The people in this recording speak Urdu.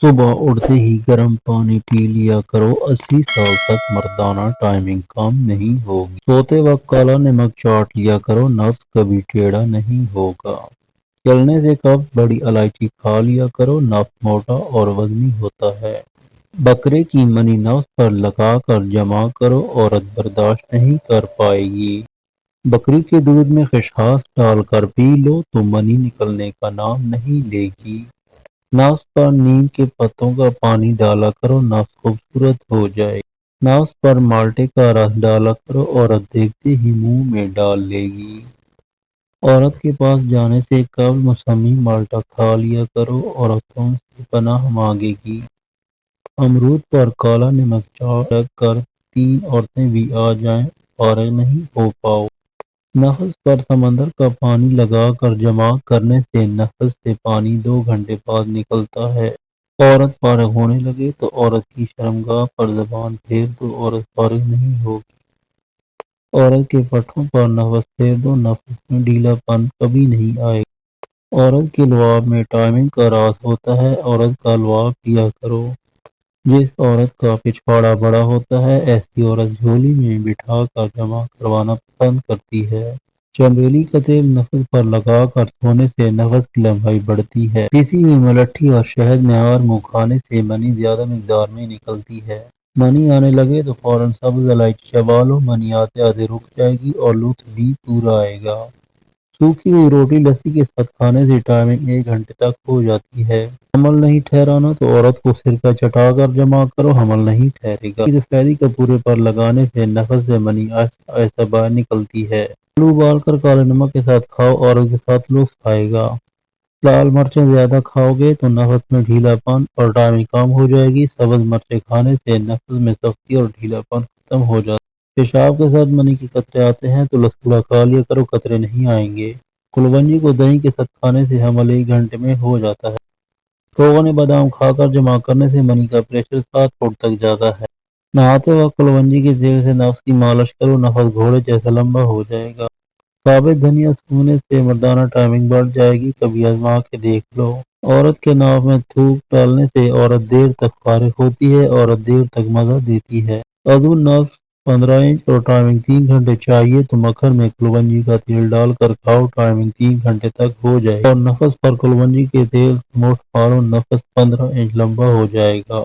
صبح اٹھتے ہی گرم پانی پی لیا کرو، 80 سال تک مردانہ ٹائمنگ کم نہیں ہوگی۔ سوتے وقت کالا نمک چاٹ لیا کرو، نفس کبھی ٹیڑھا نہیں ہوگا۔ چلنے سے قبل بڑی الائچی کھا لیا کرو، نفس موٹا اور وزنی ہوتا ہے۔ بکرے کی منی نفس پر لگا کر جمع کرو، عورت برداشت نہیں کر پائے گی۔ بکری کے دودھ میں خشخاش ڈال کر پی لو تو منی نکلنے کا نام نہیں لے گی۔ نفس پر نیم کے پتوں کا پانی ڈالا کرو، نفس خوبصورت ہو جائے گی۔ نفس پر مالٹے کا رس ڈالا کرو، عورت دیکھتے ہی منہ میں ڈال لے گی۔ عورت کے پاس جانے سے قبل موسمی مالٹا کھا لیا کرو، عورت تم سے پناہ مانگے گی۔ امرود پر کالا نمک چاٹ کر 3 عورتیں بھی آ جائیں، فارغ نہیں ہو پاؤ۔ نفس پر سمندر کا پانی لگا کر جمع کرنے سے نفس سے پانی 2 گھنٹے بعد نکلتا ہے۔ عورت فارغ ہونے لگے تو عورت کی شرمگاہ پر زبان پھیر دو، عورت فارغ نہیں ہوگی۔ عورت کے پٹھوں پر نفس پھیر دو، نفس میں ڈھیلا پن کبھی نہیں آئے گا۔ عورت کے لعاب میں ٹائمنگ کا راز ہوتا ہے، عورت کا لعاب پیا کرو۔ جس عورت کا پچھواڑا بڑا ہوتا ہے، ایسی عورت جھولی میں بٹھا کر جمع کروانا پسند کرتی ہے۔ چنبیلی کا تیل نفس پر لگا کر سونے سے نفس کی لمبائی بڑھتی ہے۔ پیسی ہوئی ملٹھی اور شہد میں آر منہ کھانے سے منی زیادہ مقدار میں نکلتی ہے۔ منی آنے لگے تو فوراً سبز الائچی چبا لو، منی آتے آتے رک جائے گی اور لطف بھی پورا آئے گا۔ سوکھی ہوئی روٹی لسی کے ساتھ کھانے سے ٹائمنگ 1 گھنٹے تک ہو جاتی ہے۔ حمل نہیں ٹھہرانا تو عورت کو سرکہ چٹا کر جمع کرو، حمل نہیں ٹھہرے گا۔ سفیدی کپورے پر لگانے سے نفس سے منی آہستہ آہستہ باہر نکلتی ہے۔ آلو ابال کر کالے نمک کے ساتھ کھاؤ، عورت کے ساتھ لطف آئے گا۔ لال مرچیں زیادہ کھاؤ گے تو نفس میں ڈھیلا پن اور ٹائمنگ کم ہو جائے گی۔ سبز مرچیں کھانے سے نفس میں سختی اور ڈھیلا پن ختم ہو جاتا ہے۔ پیشاب کے ساتھ منی کے قطرے آتے ہیں تو لسکڑا کھا لیا کرو، قطرے نہیں آئیں گے۔ کلونجی کو دہی کے ساتھ کھانے سے حمل 1 گھنٹے میں ہو جاتا ہے۔ روغن بادام کھا کر جمع کرنے سے منی کا پریشر 7 فٹ تک جاتا ہے۔ نہاتے وقت کلونجی کے تیل سے نفس کی مالش کرو، نفس گھوڑے جیسا لمبا ہو جائے گا۔ ثابت دھنیا سونگنے سے مردانہ ٹائمنگ بڑھ جائے گی، کبھی آزما کے دیکھ لو۔ عورت کے ناف میں تھوک ڈالنے سے عورت دیر تک فارغ ہوتی ہے، عورت دیر تک مزہ دیتی ہے۔ عضو نفس 15 انچ اور ٹائمنگ 3 گھنٹے چاہیے تو مکھن میں کلونجی کا تیل ڈال کر کھاؤ، ٹائمنگ 3 گھنٹے تک ہو جائے گی اور نفس پر کلونجی کے تیل سے مٹھ مارو، نفس 15 انچ لمبا ہو جائے گا۔